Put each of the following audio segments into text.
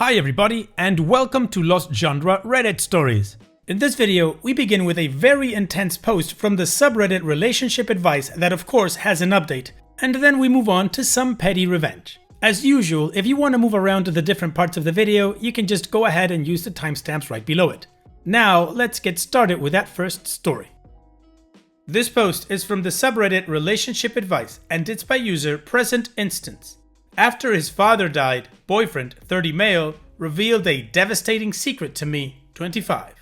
Hi everybody, and welcome to Lost Genre Reddit Stories. In this video, we begin with a very intense post from the subreddit Relationship Advice that of course has an update, and then we move on to some petty revenge. As usual, if you want to move around to the different parts of the video, you can just go ahead and use the timestamps right below it. Now, let's get started with that first story. This post is from the subreddit Relationship Advice, and it's by user Present Instance. After his father died, boyfriend, 30 male, revealed a devastating secret to me, 25.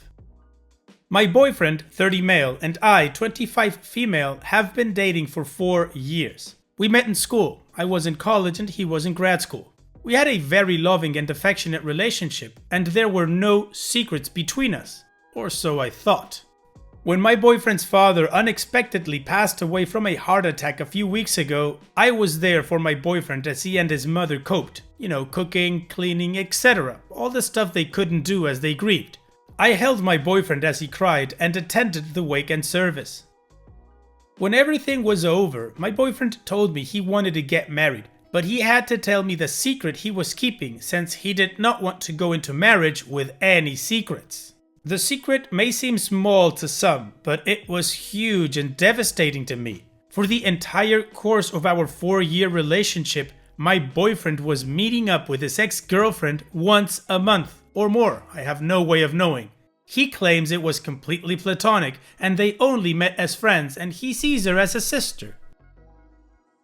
My boyfriend, 30 male, and I, 25 female, have been dating for 4 years. We met in school. I was in college and he was in grad school. We had a very loving and affectionate relationship, and there were no secrets between us, or so I thought. When my boyfriend's father unexpectedly passed away from a heart attack a few weeks ago, I was there for my boyfriend as he and his mother coped. Cooking, cleaning, etc. All the stuff they couldn't do as they grieved. I held my boyfriend as he cried and attended the wake and service. When everything was over, my boyfriend told me he wanted to get married, but he had to tell me the secret he was keeping since he did not want to go into marriage with any secrets. The secret may seem small to some, but it was huge and devastating to me. For the entire course of our 4-year relationship, my boyfriend was meeting up with his ex-girlfriend once a month, or more, I have no way of knowing. He claims it was completely platonic, and they only met as friends, and he sees her as a sister.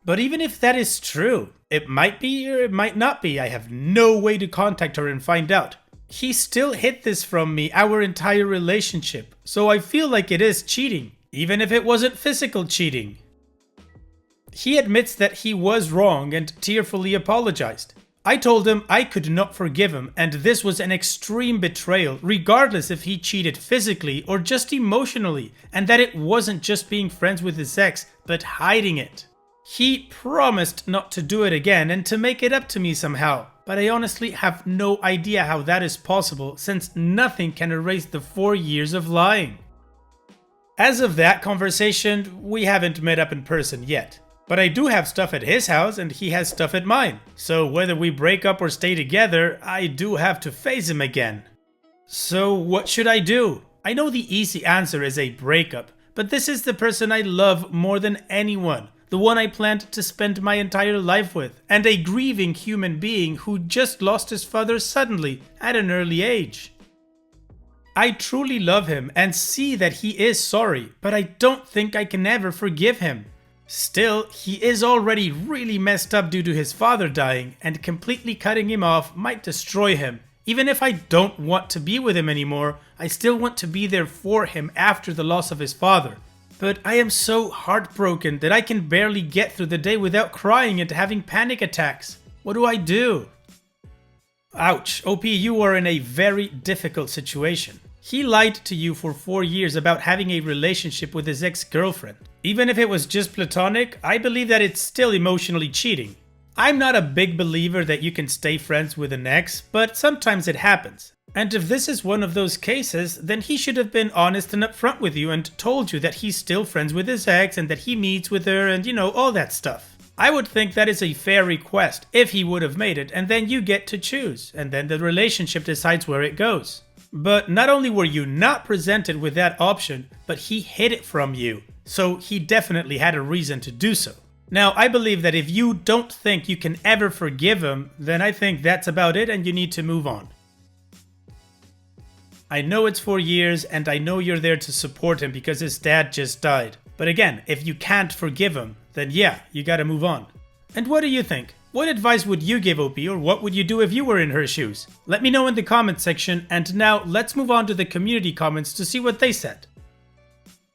But even if that is true, it might be or it might not be, I have no way to contact her and find out. He still hid this from me our entire relationship, so I feel like it is cheating, even if it wasn't physical cheating. He admits that he was wrong and tearfully apologized. I told him I could not forgive him, and this was an extreme betrayal regardless if he cheated physically or just emotionally, and that it wasn't just being friends with his ex, but hiding it. He promised not to do it again and to make it up to me somehow, but I honestly have no idea how that is possible since nothing can erase the 4 years of lying. As of that conversation, we haven't met up in person yet, but I do have stuff at his house and he has stuff at mine, so whether we break up or stay together, I do have to face him again. So what should I do? I know the easy answer is a breakup, but this is the person I love more than anyone. The one I planned to spend my entire life with, and a grieving human being who just lost his father suddenly at an early age. I truly love him and see that he is sorry, but I don't think I can ever forgive him. Still, he is already really messed up due to his father dying, and completely cutting him off might destroy him. Even if I don't want to be with him anymore, I still want to be there for him after the loss of his father. But I am so heartbroken that I can barely get through the day without crying and having panic attacks. What do I do? Ouch, OP, you are in a very difficult situation. He lied to you for 4 years about having a relationship with his ex-girlfriend. Even if it was just platonic, I believe that it's still emotionally cheating. I'm not a big believer that you can stay friends with an ex, but sometimes it happens. And if this is one of those cases, then he should have been honest and upfront with you and told you that he's still friends with his ex and that he meets with her and all that stuff. I would think that is a fair request if he would have made it, and then you get to choose, and then the relationship decides where it goes. But not only were you not presented with that option, but he hid it from you, so he definitely had a reason to do so. Now, I believe that if you don't think you can ever forgive him, then I think that's about it and you need to move on. I know it's 4 years and I know you're there to support him because his dad just died. But again, if you can't forgive him, then yeah, you gotta move on. And what do you think? What advice would you give OP, or what would you do if you were in her shoes? Let me know in the comment section, and now let's move on to the community comments to see what they said.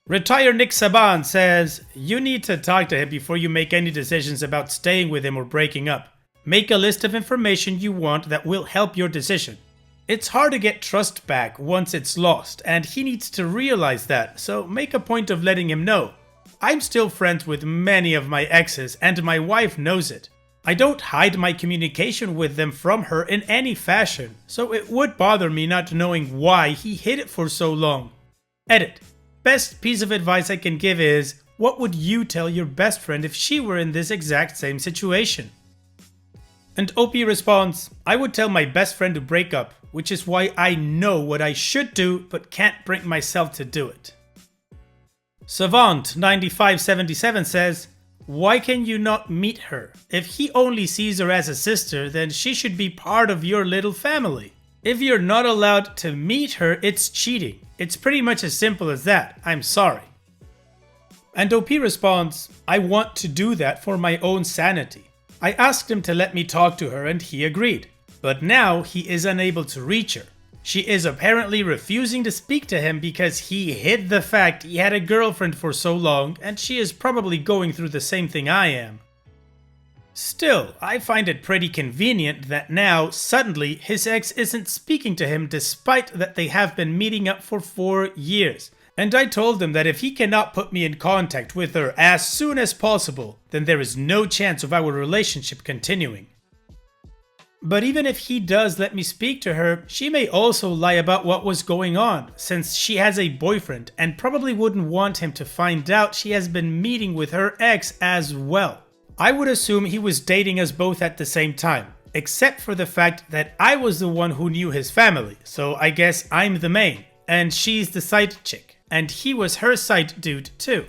Retire Nick Saban says, you need to talk to him before you make any decisions about staying with him or breaking up. Make a list of information you want that will help your decision. It's hard to get trust back once it's lost, and he needs to realize that, so make a point of letting him know. I'm still friends with many of my exes, and my wife knows it. I don't hide my communication with them from her in any fashion, so it would bother me not knowing why he hid it for so long. Edit. Best piece of advice I can give is, what would you tell your best friend if she were in this exact same situation? And OP responds, I would tell my best friend to break up, which is why I know what I should do but can't bring myself to do it. Savant9577 says, why can you not meet her? If he only sees her as a sister, then she should be part of your little family. If you're not allowed to meet her, it's cheating. It's pretty much as simple as that. I'm sorry. And OP responds, I want to do that for my own sanity. I asked him to let me talk to her and he agreed. But now he is unable to reach her. She is apparently refusing to speak to him because he hid the fact he had a girlfriend for so long, and she is probably going through the same thing I am. Still, I find it pretty convenient that now, suddenly, his ex isn't speaking to him despite that they have been meeting up for 4 years. And I told him that if he cannot put me in contact with her as soon as possible, then there is no chance of our relationship continuing. But even if he does let me speak to her, she may also lie about what was going on, since she has a boyfriend and probably wouldn't want him to find out she has been meeting with her ex as well. I would assume he was dating us both at the same time, except for the fact that I was the one who knew his family, so I guess I'm the main, and she's the side chick, and he was her side dude too.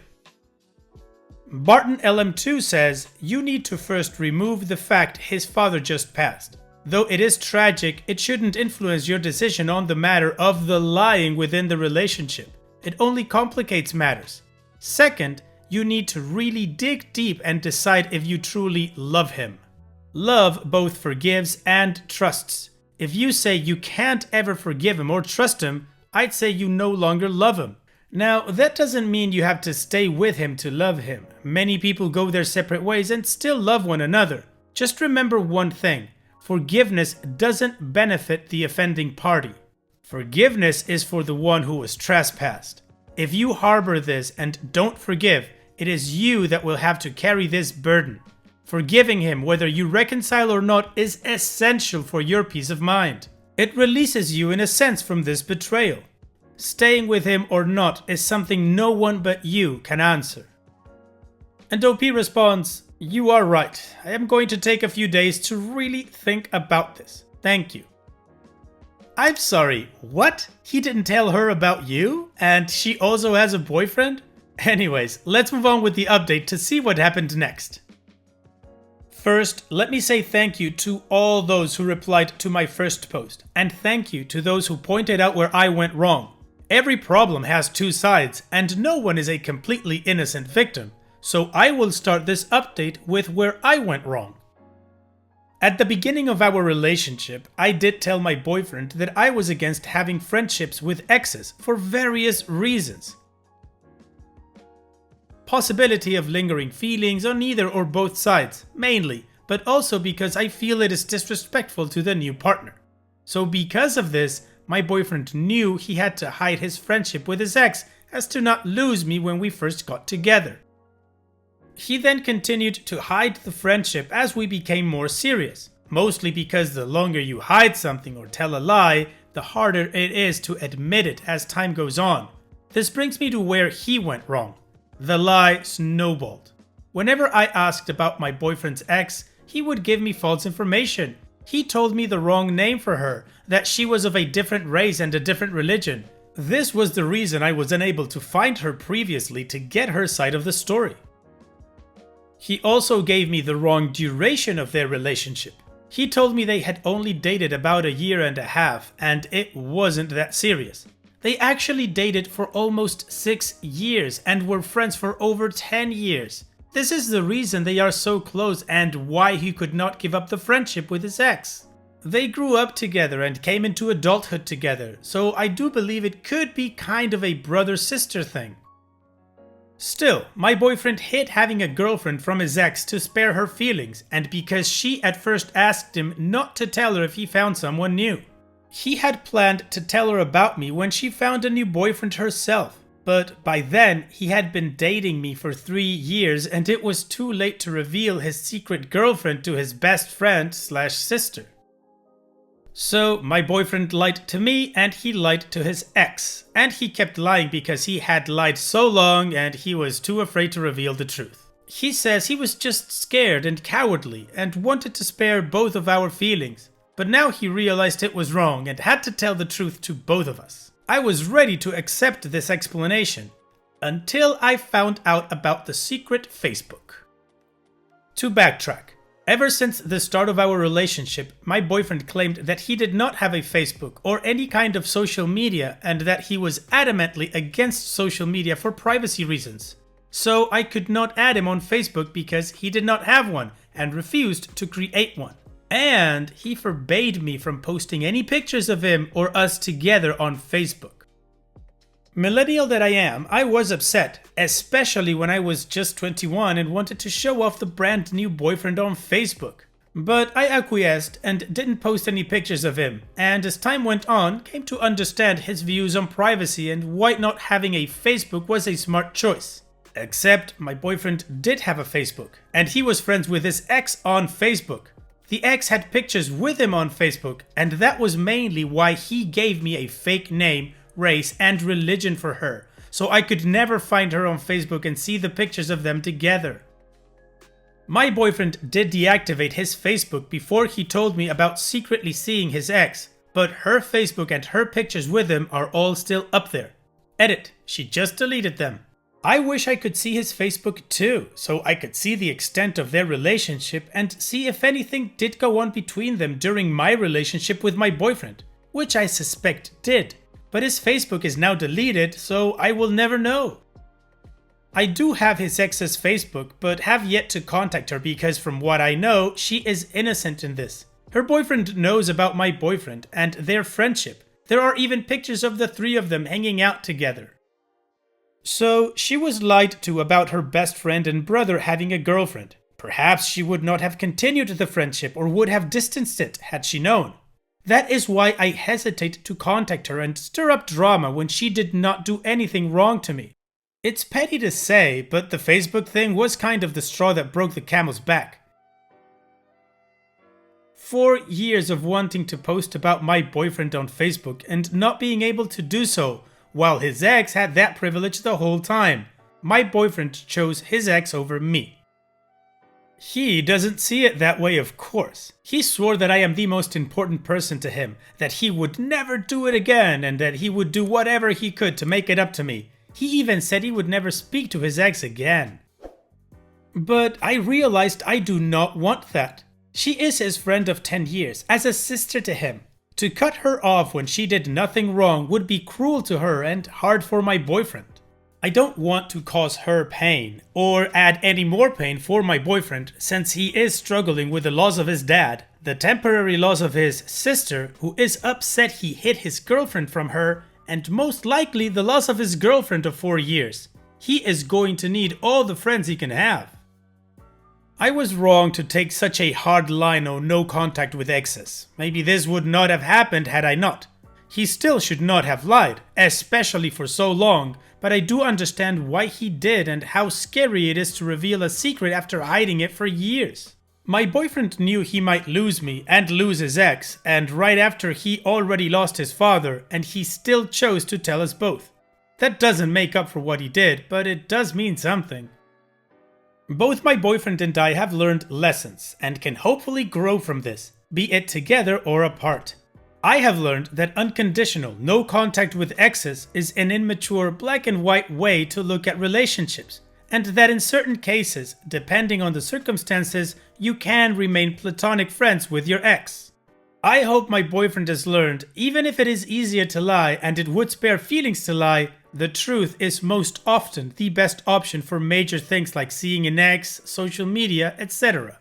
Barton LM2 says, you need to first remove the fact his father just passed. Though it is tragic, it shouldn't influence your decision on the matter of the lying within the relationship. It only complicates matters. Second, you need to really dig deep and decide if you truly love him. Love both forgives and trusts. If you say you can't ever forgive him or trust him, I'd say you no longer love him. Now, that doesn't mean you have to stay with him to love him. Many people go their separate ways and still love one another. Just remember one thing. Forgiveness doesn't benefit the offending party. Forgiveness is for the one who was trespassed. If you harbor this and don't forgive, it is you that will have to carry this burden. Forgiving him, whether you reconcile or not, is essential for your peace of mind. It releases you in a sense from this betrayal. Staying with him or not is something no one but you can answer. And OP responds, you are right. I am going to take a few days to really think about this. Thank you. I'm sorry, what? He didn't tell her about you? And she also has a boyfriend? Anyways, let's move on with the update to see what happened next. First, let me say thank you to all those who replied to my first post, and thank you to those who pointed out where I went wrong. Every problem has two sides, and no one is a completely innocent victim. So I will start this update with where I went wrong. At the beginning of our relationship, I did tell my boyfriend that I was against having friendships with exes for various reasons. Possibility of lingering feelings on either or both sides, mainly, but also because I feel it is disrespectful to the new partner. So because of this, my boyfriend knew he had to hide his friendship with his ex as to not lose me when we first got together. He then continued to hide the friendship as we became more serious, mostly because the longer you hide something or tell a lie, the harder it is to admit it as time goes on. This brings me to where he went wrong. The lie snowballed. Whenever I asked about my boyfriend's ex, he would give me false information. He told me the wrong name for her, that she was of a different race and a different religion. This was the reason I was unable to find her previously to get her side of the story. He also gave me the wrong duration of their relationship. He told me they had only dated about 1.5 years, and it wasn't that serious. They actually dated for almost 6 years and were friends for over 10 years. This is the reason they are so close and why he could not give up the friendship with his ex. They grew up together and came into adulthood together, so I do believe it could be kind of a brother-sister thing. Still, my boyfriend hid having a girlfriend from his ex to spare her feelings, and because she at first asked him not to tell her if he found someone new. He had planned to tell her about me when she found a new boyfriend herself, but by then he had been dating me for 3 years and it was too late to reveal his secret girlfriend to his best friend / sister. So my boyfriend lied to me and he lied to his ex, and he kept lying because he had lied so long and he was too afraid to reveal the truth. He says he was just scared and cowardly and wanted to spare both of our feelings. But now he realized it was wrong and had to tell the truth to both of us. I was ready to accept this explanation until I found out about the secret Facebook. To backtrack, ever since the start of our relationship, my boyfriend claimed that he did not have a Facebook or any kind of social media and that he was adamantly against social media for privacy reasons. So I could not add him on Facebook because he did not have one and refused to create one. And he forbade me from posting any pictures of him or us together on Facebook. Millennial that I am, I was upset, especially when I was just 21 and wanted to show off the brand new boyfriend on Facebook. But I acquiesced and didn't post any pictures of him, and as time went on, came to understand his views on privacy and why not having a Facebook was a smart choice. Except my boyfriend did have a Facebook, and he was friends with his ex on Facebook. The ex had pictures with him on Facebook, and that was mainly why he gave me a fake name, race, and religion for her, so I could never find her on Facebook and see the pictures of them together. My boyfriend did deactivate his Facebook before he told me about secretly seeing his ex, but her Facebook and her pictures with him are all still up there. Edit, she just deleted them. I wish I could see his Facebook too, so I could see the extent of their relationship and see if anything did go on between them during my relationship with my boyfriend, which I suspect did. But his Facebook is now deleted, so I will never know. I do have his ex's Facebook, but have yet to contact her because from what I know, she is innocent in this. Her boyfriend knows about my boyfriend and their friendship. There are even pictures of the three of them hanging out together. So she was lied to about her best friend and brother having a girlfriend. Perhaps she would not have continued the friendship or would have distanced it had she known. That is why I hesitate to contact her and stir up drama when she did not do anything wrong to me. It's petty to say, but the Facebook thing was kind of the straw that broke the camel's back. 4 years of wanting to post about my boyfriend on Facebook and not being able to do so, while his ex had that privilege the whole time. My boyfriend chose his ex over me. He doesn't see it that way, of course. He swore that I am the most important person to him, that he would never do it again, and that he would do whatever he could to make it up to me. He even said he would never speak to his ex again. But I realized I do not want that. She is his friend of 10 years, as a sister to him. To cut her off when she did nothing wrong would be cruel to her and hard for my boyfriend. I don't want to cause her pain, or add any more pain for my boyfriend, since he is struggling with the loss of his dad, the temporary loss of his sister, who is upset he hid his girlfriend from her, and most likely the loss of his girlfriend of 4 years. He is going to need all the friends he can have. I was wrong to take such a hard line on no contact with exes. Maybe this would not have happened had I not. He still should not have lied, especially for so long, but I do understand why he did and how scary it is to reveal a secret after hiding it for years. My boyfriend knew he might lose me and lose his ex, and right after he already lost his father, and he still chose to tell us both. That doesn't make up for what he did, but it does mean something. Both my boyfriend and I have learned lessons and can hopefully grow from this, be it together or apart. I have learned that unconditional, no contact with exes is an immature, black and white way to look at relationships, and that in certain cases, depending on the circumstances, you can remain platonic friends with your ex. I hope my boyfriend has learned, even if it is easier to lie and it would spare feelings to lie, the truth is most often the best option for major things like seeing an ex, social media, etc.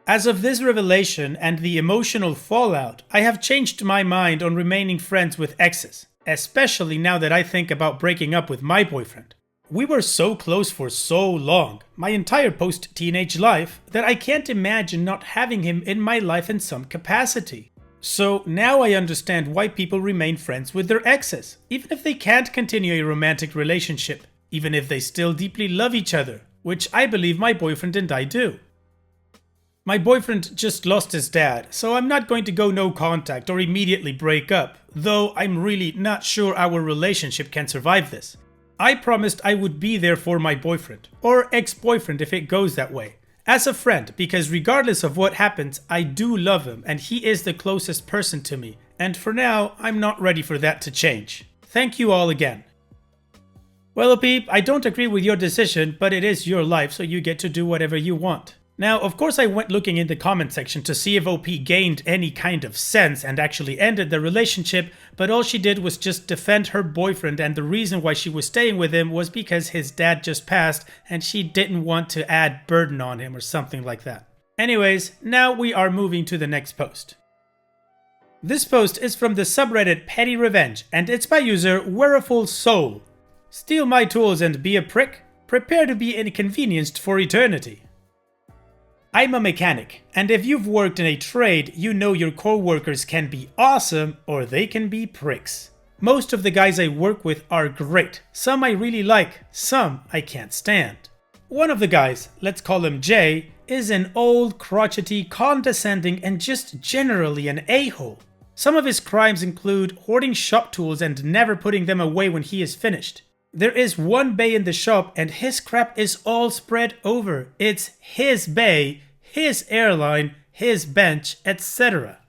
As of this revelation and the emotional fallout, I have changed my mind on remaining friends with exes, especially now that I think about breaking up with my boyfriend. We were so close for so long, my entire post-teenage life, that I can't imagine not having him in my life in some capacity. So now I understand why people remain friends with their exes, even if they can't continue a romantic relationship, even if they still deeply love each other, which I believe my boyfriend and I do. My boyfriend just lost his dad, so I'm not going to go no contact or immediately break up, though I'm really not sure our relationship can survive this. I promised I would be there for my boyfriend, or ex-boyfriend if it goes that way, as a friend, because regardless of what happens, I do love him and he is the closest person to me, and for now, I'm not ready for that to change. Thank you all again. Well, Peep, I don't agree with your decision, but it is your life, so you get to do whatever you want. Now, of course I went looking in the comment section to see if OP gained any kind of sense and actually ended the relationship, but all she did was just defend her boyfriend, and the reason why she was staying with him was because his dad just passed and she didn't want to add burden on him or something like that. Anyways, now we are moving to the next post. This post is from the subreddit Petty Revenge, and it's by user Wereful Soul. Steal my tools and be a prick? Prepare to be inconvenienced for eternity. I'm a mechanic, and if you've worked in a trade, you know your co-workers can be awesome or they can be pricks. Most of the guys I work with are great. Some I really like, some I can't stand. One of the guys, let's call him Jay, is an old, crotchety, condescending, and just generally an a-hole. Some of his crimes include hoarding shop tools and never putting them away when he is finished. There is one bay in the shop and his crap is all spread over. It's his bay, his airline, his bench, etc.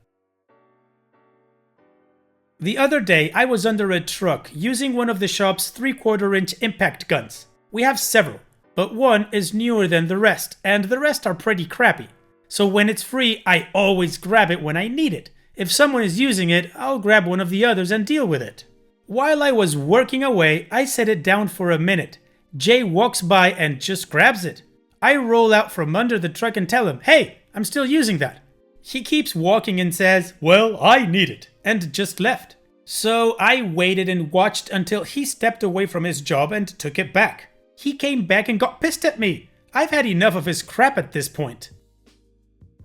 The other day I was under a truck using one of the shop's 3/4-inch impact guns. We have several, but one is newer than the rest, and the rest are pretty crappy. So when it's free, I always grab it when I need it. If someone is using it, I'll grab one of the others and deal with it. While I was working away, I set it down for a minute. Jay walks by and just grabs it. I roll out from under the truck and tell him, "Hey, I'm still using that." He keeps walking and says, "Well, I need it," and just left. So I waited and watched until he stepped away from his job and took it back. He came back and got pissed at me. I've had enough of his crap at this point.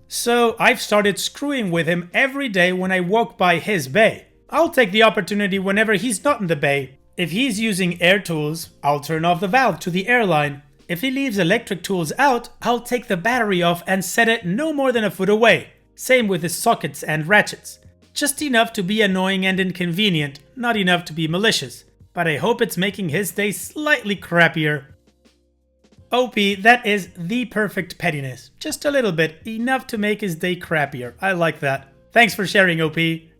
So I've started screwing with him every day when I walk by his bay. I'll take the opportunity whenever he's not in the bay. If he's using air tools, I'll turn off the valve to the airline. If he leaves electric tools out, I'll take the battery off and set it no more than a foot away. Same with his sockets and ratchets. Just enough to be annoying and inconvenient, not enough to be malicious. But I hope it's making his day slightly crappier. OP, that is the perfect pettiness. Just a little bit, enough to make his day crappier. I like that. Thanks for sharing, OP.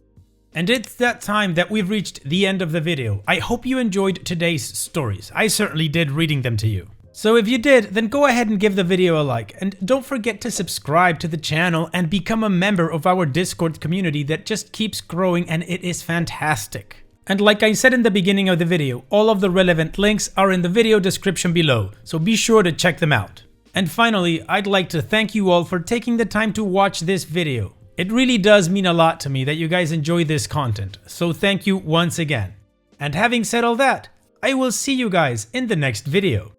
And it's that time that we've reached the end of the video. I hope you enjoyed today's stories. I certainly did reading them to you. So if you did, then go ahead and give the video a like, and don't forget to subscribe to the channel and become a member of our Discord community that just keeps growing, and it is fantastic. And like I said in the beginning of the video, all of the relevant links are in the video description below, so be sure to check them out. And finally, I'd like to thank you all for taking the time to watch this video. It really does mean a lot to me that you guys enjoy this content, so thank you once again. And having said all that, I will see you guys in the next video.